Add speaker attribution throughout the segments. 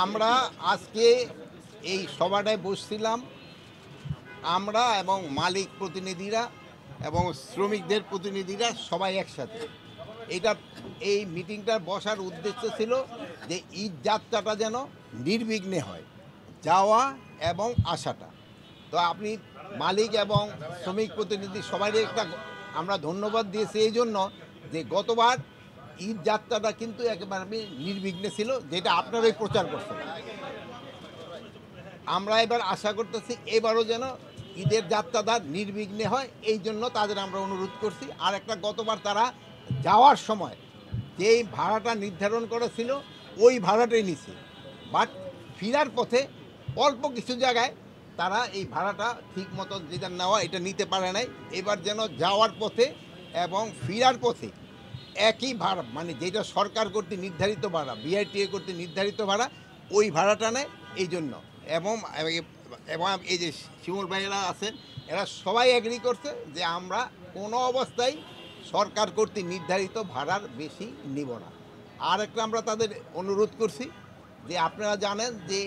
Speaker 1: আমরা আজকে এই সভাটায় বসছিলাম, আমরা এবং মালিক প্রতিনিধিরা এবং শ্রমিকদের প্রতিনিধিরা সবাই একসাথে। এটা এই মিটিংটার বসার উদ্দেশ্য ছিল যে ঈদ যাত্রাটা যেন নির্বিঘ্নে হয়, যাওয়া এবং আসাটা। তো আপনি মালিক এবং শ্রমিক প্রতিনিধি সবাইকে আমরা ধন্যবাদ দিয়েছি এই জন্য যে গতবার ঈদ যাত্রাটা কিন্তু একেবারে নির্বিঘ্নে ছিল, যেটা আপনারাই প্রচার করছেন। আমরা এবার আশা করতেছি এবারও যেন ঈদের যাত্রাটা নির্বিঘ্নে হয়, এই জন্য তাদের আমরা অনুরোধ করছি। আর একটা, গতবার তারা যাওয়ার সময় যেই ভাড়াটা নির্ধারণ করেছিল ওই ভাড়াটাই নিছে, বাট ফেরার পথে অল্প কিছু জায়গায় তারা এই ভাড়াটা ঠিক মতো যেটা নেওয়া এটা নিতে পারে নাই। এবার যেন যাওয়ার পথে এবং ফেরার পথে একই ভাড়া, মানে যেটা সরকার কর্তৃক নির্ধারিত ভাড়া, বিআরটিএ কর্তৃক নির্ধারিত ভাড়া, ওই ভাড়াটা নেয় এই জন্য। এবং এবং এই যে শিমুল ভাইয়েরা আছেন, এরা সবাই এগ্রি করছে যে আমরা কোনো অবস্থায় সরকার কর্তৃক নির্ধারিত ভাড়ার বেশি নিব না। আর একটা আমরা তাদের অনুরোধ করছি যে আপনারা জানেন যে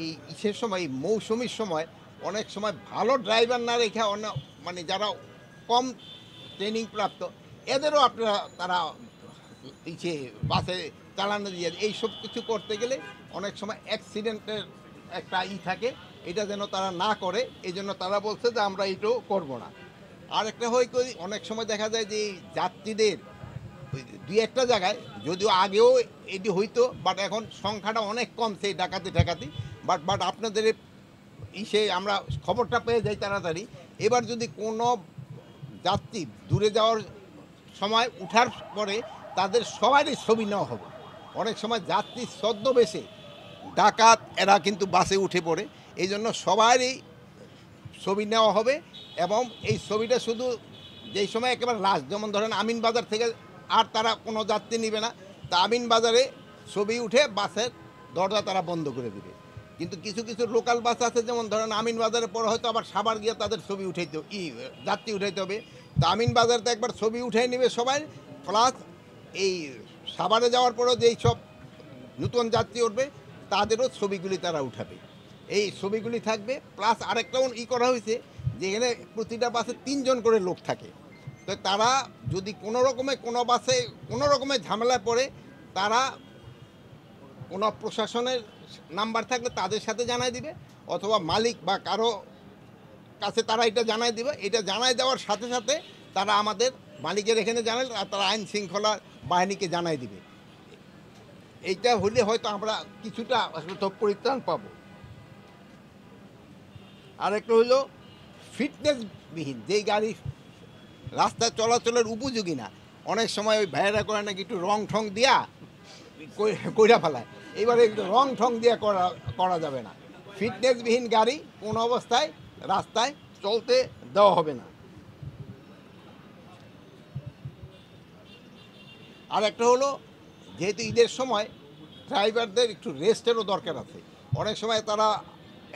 Speaker 1: এই ইসের সময়, মৌসুমির সময় অনেক সময় ভালো ড্রাইভার না রেখে মানে যারা কম ট্রেনিং প্রাপ্ত এদেরও আপনারা তারা ইসে বাসে চালানো দিয়ে এইসব কিছু করতে গেলে অনেক সময় অ্যাক্সিডেন্টের একটা থাকে, এটা যেন তারা না করে, এই জন্য তারা বলছে যে আমরা এটাও করবো না। আর একটা অনেক সময় দেখা যায় যে যাত্রীদের দুই একটা জায়গায় যদিও আগেও এটি হইতো, বাট এখন সংখ্যাটা অনেক কমছে এই ডাকাতি বাট আপনাদের ইসে আমরা খবরটা পেয়ে যাই তাড়াতাড়ি। এবার যদি কোনো যাত্রী দূরে যাওয়ার সময় উঠার পরে তাদের সবারই ছবি নেওয়া হবে। অনেক সময় যাত্রী ছদ্মবেশে ডাকাত এরা কিন্তু বাসে উঠে পড়ে, এই জন্য সবারই ছবি নেওয়া হবে। এবং এই ছবিটা শুধু যেই সময় একেবারে লাস্ট, যেমন ধরেন আমিন বাজার থেকে আর তারা কোনো যাত্রী নেবে না, তা আমিন বাজারে ছবি উঠে বাসের দরজা তারা বন্ধ করে দেবে। কিন্তু কিছু কিছু লোকাল বাস আছে, যেমন ধরেন আমিন বাজারের পরে হয়তো আবার সাভার গিয়ে তাদের ছবি উঠাইতে যাত্রী উঠাইতে হবে, তা আমিন বাজারতে একবার ছবি উঠাই নেবে সবাই, প্লাস এই সাভারে যাওয়ার পরেও যেই সব নতুন যাত্রী উঠবে তাদেরও ছবিগুলি তারা উঠাবে, এই ছবিগুলি থাকবে। প্লাস আরেকটাও করা হয়েছে যে এখানে প্রতিটা বাসে 3 জন করে লোক থাকে, তো তারা যদি কোনো বাসে কোনো রকমের ঝামেলায় পড়ে, তারা কোনো প্রশাসনের নাম্বার থাকলে তাদের সাথে জানাই দিবে, অথবা মালিক বা কারো কাছে তারা এটা জানাই দিবে। এটা জানাই দেওয়ার সাথে সাথে তারা আমাদের মালিকের এখানে জানালে তারা আইন শৃঙ্খলা বাহিনীকে জানাই দিবে। এইটা হলে হয়তো আমরা কিছুটা পরিত্রাণ পাবো। আরেকটা হলো ফিটনেসবিহীন যেই গাড়ি রাস্তায় চলাচলের উপযোগী না, অনেক সময় ওই ভাইয়েরা করে নাকি একটু রং ঠং দিয়া কইরা ফেলায়, এবারে একটু রং ঠং দিয়ে করা যাবে না। ফিটনেসবিহীন গাড়ি কোনো অবস্থায় রাস্তায় চলতে দেওয়া হবে না। আর একটা হলো, যেহেতু ঈদের সময় ড্রাইভারদের একটু রেস্টেরও দরকার আছে। অনেক সময় তারা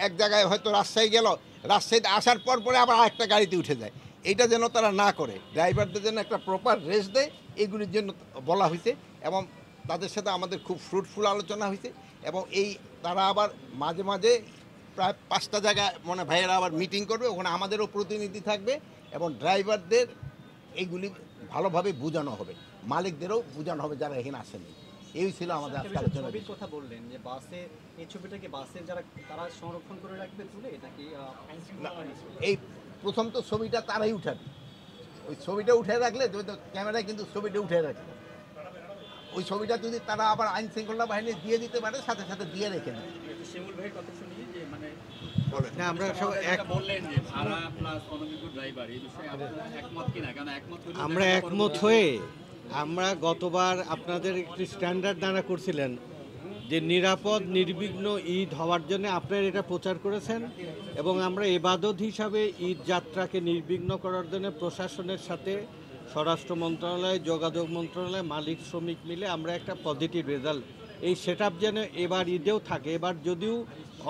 Speaker 1: এক জায়গায় হয়তো রাজশাহী গেল, রাজশাহীতে আসার পরে আবার আরেকটা গাড়িতে উঠে যায়, এইটা যেন তারা না করে, ড্রাইভারদের জন্য একটা প্রপার রেস্ট দেয়, এগুলির জন্য বলা হয়েছে। এবং তাদের সাথে আমাদের খুব ফ্রুটফুল আলোচনা হয়েছে। এবং তারা আবার মাঝে মাঝে প্রায় 5টা জায়গায় ভাইয়েরা আবার মিটিং করবে, ওখানে আমাদেরও প্রতিনিধি থাকবে এবং ড্রাইভারদের এইগুলি ভালোভাবে বোঝানো হবে, মালিকদেরও বোঝানো হবে যারা এখানে আসেনি। এই ছিল আমাদের আজকে আলোচনা।
Speaker 2: ছবির কথা বললেন যে বাসে, এই ছবিটা কি বাসের যারা তারা সংরক্ষণ করে রাখবে তুলে, এটা কি
Speaker 1: এই প্রথম তো ছবিটা তারাই উঠাবে, ওই ছবিটা উঠে রাখলে ক্যামেরায় কিন্তু ছবিটা উঠে রাখবে, ওই ছবিটা যদি তারা আবার আইন শৃঙ্খলা বাহিনী দিয়ে দিতে পারে সাথে সাথে দিয়ে রেখে দেবে।
Speaker 3: শিমুল ভাইয়ের কথা শুনি যে
Speaker 4: না, আমরা সব
Speaker 3: বললেন যে ভাড়া প্লাস অনভিজ্ঞ ড্রাইভার, এই বিষয়ে আপনারা একমত কিনা? কারণ একমত হলে
Speaker 4: আমরা একমত হয়ে আমরা গতবার আপনাদের একটি স্ট্যান্ডার্ড দাঁড়া করছিলেন যে নিরাপদ নির্বিঘ্ন ঈদ হওয়ার জন্য আপনারা এটা প্রচার করেছেন, এবং আমরা ইবাদত হিসাবে ঈদ যাত্রাকে নির্বিঘ্ন করার জন্য প্রশাসনের সাথে স্বরাষ্ট্র মন্ত্রণালয়, যোগাযোগ মন্ত্রণালয়, মালিক শ্রমিক মিলে আমরা একটা পজিটিভ রেজাল্ট, এই সেট আপ যেন এবার ঈদেও থাকে। এবার যদিও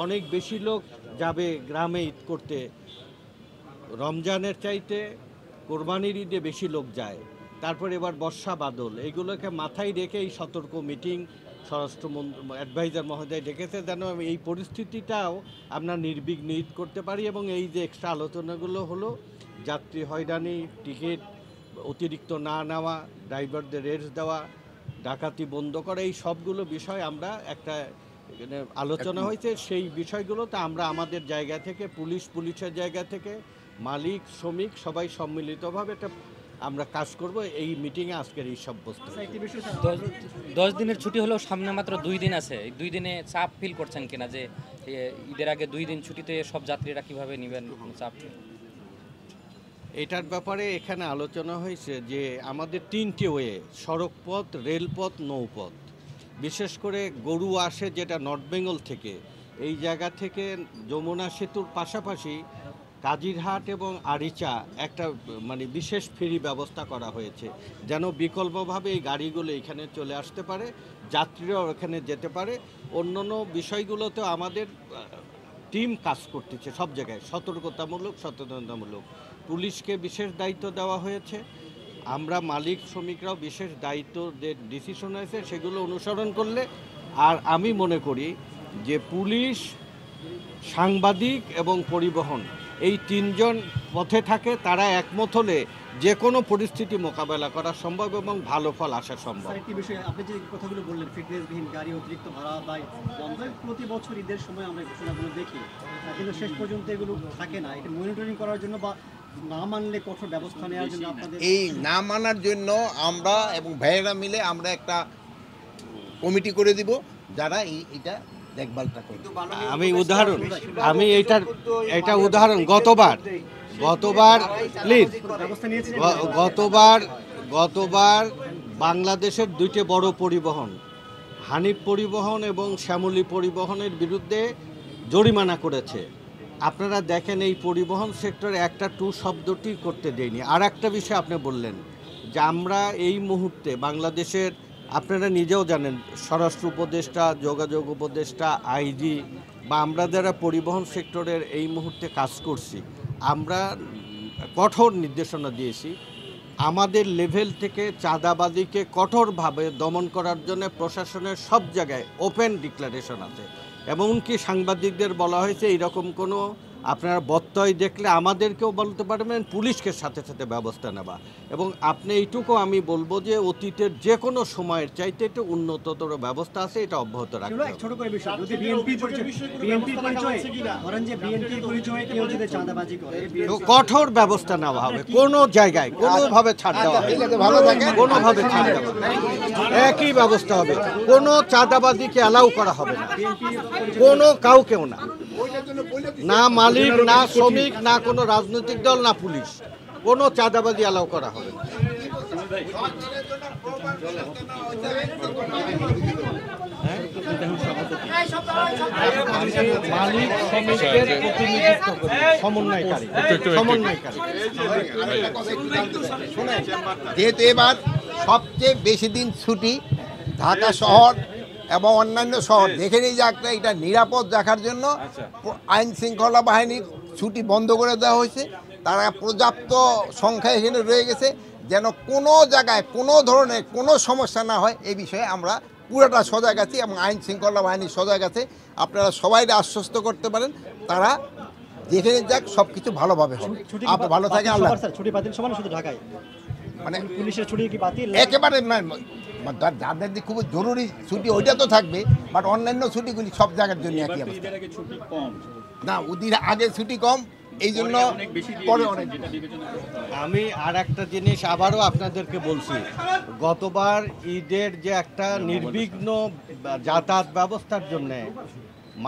Speaker 4: অনেক বেশি লোক যাবে গ্রামে ঈদ করতে, রমজানের চাইতে কোরবানির ঈদে বেশি লোক যায়, তারপর এবার বর্ষা বাদল, এগুলোকে মাথায় রেখে এই সতর্ক মিটিং স্বরাষ্ট্র অ্যাডভাইজার মহোদয় ডেকেছে, যেন এই পরিস্থিতিটাও আমরা নির্বিঘ্ন ঈদ করতে পারি। এবং এই যে এক্সট্রা আলোচনাগুলো হলো, যাত্রী হয়রানি, টিকিট অতিরিক্ত না নেওয়া, ড্রাইভারদের রেস্ট দেওয়া, ডাকাতি বন্ধ করা, এই সবগুলো বিষয় আমরা একটা আলোচনা হয়েছে। সেই বিষয়গুলোতে আমরা আমাদের জায়গা থেকে, পুলিশের জায়গা থেকে, মালিক শ্রমিক সবাই সম্মিলিতভাবে এটা আমরা কাজ করব। এই মিটিংয়ে আজকের এই সব বস্তু।
Speaker 2: একটি বিষয়
Speaker 5: 10 দিনের ছুটি হলেও সামনে মাত্র 2 দিন আছে। এই 2 দিনে চাপ ফিল করছেন কিনা, যে ঈদের আগে 2 দিন ছুটিতে সব যাত্রীরা কিভাবে নেবেন চাপ?
Speaker 4: এটার ব্যাপারে এখানে আলোচনা হয়েছে যে আমাদের 3টি ওয়ে, সড়কপথ, রেলপথ, নৌপথ। বিশেষ করে গরু আসে যেটা নর্থ বেঙ্গল থেকে, এই জায়গা থেকে যমুনা সেতুর পাশাপাশি কাজিরহাট এবং আরিচা একটা মানে বিশেষ ফেরি ব্যবস্থা করা হয়েছে, যেন বিকল্পভাবে এই গাড়িগুলো এখানে চলে আসতে পারে, যাত্রীরাও এখানে যেতে পারে। অন্যান্য বিষয়গুলোতেও আমাদের টিম কাজ করতেছে সব জায়গায়, সতর্কতামূলক, সচেতনতামূলক। পুলিশকে বিশেষ দায়িত্ব দেওয়া হয়েছে, আমরা মালিক শ্রমিকরাও বিশেষ দায়িত্ব যে ডিসিশন হয়েছে সেগুলো অনুসরণ করলে। আর আমি মনে করি যে পুলিশ, সাংবাদিক এবং পরিবহন এই 3জন পথে থাকে, তারা একমত হলে যে কোনো পরিস্থিতি মোকাবেলা করা সম্ভব এবং ভালো ফল আসা সম্ভব।
Speaker 2: একটি বিষয়, আপনি যে কথাগুলো বললেন, ফিটনেসবিহীন গাড়ি, অতিরিক্ত ভাড়া দায় বন্ধ, প্রতি বছর ঈদের সময় আমরা এই ঘোষণাগুলো দেখি, কিন্তু শেষ পর্যন্ত এগুলো থাকে না। এটা মনিটরিং করার জন্য বা না মানলে কঠোর ব্যবস্থা নেওয়ার জন্য আপনাদের
Speaker 1: এই না মানার জন্য আমরা এবং ভাইয়েরা মিলে আমরা একটা কমিটি করে দিব, যারা এটা দেখভালটা করবে।
Speaker 4: আমি এটা উদাহরণ গতবার প্লিজ,
Speaker 2: ব্যবস্থা নিয়েছে।
Speaker 4: গতবার বাংলাদেশের 2টি বড় পরিবহন, হানিফ পরিবহন এবং শ্যামলী পরিবহনের বিরুদ্ধে জরিমানা করেছে। আপনারা দেখেন এই পরিবহন সেক্টরে একটা টু শব্দটি করতে দেয়নি। আর একটা বিষয় আপনি বললেন যে আমরা এই মুহূর্তে বাংলাদেশের, আপনারা নিজেও জানেন, স্বরাষ্ট্র উপদেষ্টা, যোগাযোগ উপদেষ্টা, আইজি বা আমরা যারা পরিবহন সেক্টরের এই মুহূর্তে কাজ করছি, আমরা কঠোর নির্দেশনা দিয়েছি। আমাদের লেভেল থেকে চাঁদাবাজিকে কঠোরভাবে দমন করার জন্য প্রশাসনের সব জায়গায় ওপেন ডিক্লারেশন আছে। এমনকি সাংবাদিকদের বলা হয়েছে এইরকম কোনো আপনারা বত্যয় দেখলে আমাদেরকেও বলতে পারবেন, পুলিশকে সাথে সাথে ব্যবস্থা নেওয়া। এবং আপনি এইটুকু আমি বলবো যে অতীতের যে কোনো সময়ের চাইতে একটু উন্নততর ব্যবস্থা আছে, এটা অব্যাহত রাখতে হবে।
Speaker 2: ছোট করে বিষয়, যদি বিএনপির পরিচয় ধরেন যে বিএনপির পরিচয়ে কেউ যদি চাঁদাবাজি করে,
Speaker 4: তো কঠোর ব্যবস্থা নেওয়া হবে, কোনো জায়গায় কোনোভাবে ছাড় দেওয়া হবে না, কোনোভাবে ছাড় দেওয়া হবে না। একই ব্যবস্থা হবে, কোনো চাঁদাবাজিকে অ্যালাউ করা হবে না, কোনো কাউকেও না, না মালিক, না শ্রমিক, না কোনো রাজনৈতিক দল, না পুলিশ, কোনো চাঁদাবাজি অ্যালাউ করা হবে না। মালিক শ্রমিকদের প্রতিনিধিত্ব করে সমন্বয়কারী।
Speaker 1: যেহেতু এবার সবচেয়ে বেশি দিন ছুটি, ঢাকা শহর এবং অন্যান্য শহর দেখে নিয়ে যাক, এটা নিরাপদ রাখার জন্য আইন শৃঙ্খলা বাহিনীর ছুটি বন্ধ করে দেওয়া হয়েছে। তারা পর্যাপ্ত সংখ্যা এখানে রয়ে গেছে, যেন কোনো জায়গায় কোনো ধরনের কোনো সমস্যা না হয়, এই বিষয়ে আমরা পুরোটা সজাগ আছি এবং আইন শৃঙ্খলা বাহিনী সজাগ আছে। আপনারা সবাই আশ্বস্ত করতে পারেন, তারা যেখানে যাক সব কিছু ভালোভাবে হবে। আপনি ভালো থাকেন। আল্লাহ।
Speaker 2: ছুটি বাতিল সমান শুধু ঢাকায়,
Speaker 1: মানে
Speaker 2: পুলিশের ছুটি কি বাতিল?
Speaker 1: একেবারে না, যাদের যে খুব জরুরি ছুটি ওইটা তো থাকবে, বাট অন্যান্য ছুটিগুলি সব জায়গার জন্য একই অবস্থা।
Speaker 3: ঈদের আগে ছুটি কম,
Speaker 1: না, ওদের আগে ছুটি কম, এই জন্য
Speaker 3: অনেক বেশি
Speaker 1: পরে অনেক
Speaker 3: যেটা বিবেচনা করতে হবে।
Speaker 4: আমি আর একটা জিনিস আবারও আপনাদেরকে বলছি, গতবার ঈদের যে একটা নির্বিঘ্ন যাতায়াত ব্যবস্থার জন্য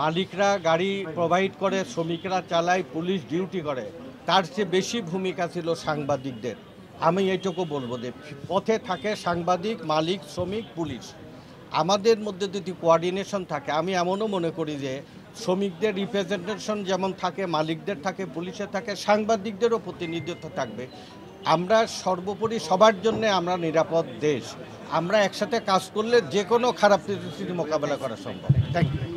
Speaker 4: মালিকরা গাড়ি প্রোভাইড করে, শ্রমিকরা চালায়, পুলিশ ডিউটি করে, তার চেয়ে বেশি ভূমিকা ছিল সাংবাদিকদের। আমি এইটুকু বলবো যে পথে থাকে সাংবাদিক, মালিক, শ্রমিক, পুলিশ। আমাদের মধ্যে যদি কোঅর্ডিনেশন থাকে, আমি এমনও মনে করি যে শ্রমিকদের রিপ্রেজেন্টেশন যেমন থাকে, মালিকদের থাকে, পুলিশের থাকে, সাংবাদিকদেরও প্রতিনিধিত্ব থাকবে। আমরা সর্বোপরি সবার জন্য আমরা নিরাপদ দেশ, আমরা একসাথে কাজ করলে যে কোনো খারাপ পরিস্থিতি মোকাবেলা করা সম্ভব। Thank you.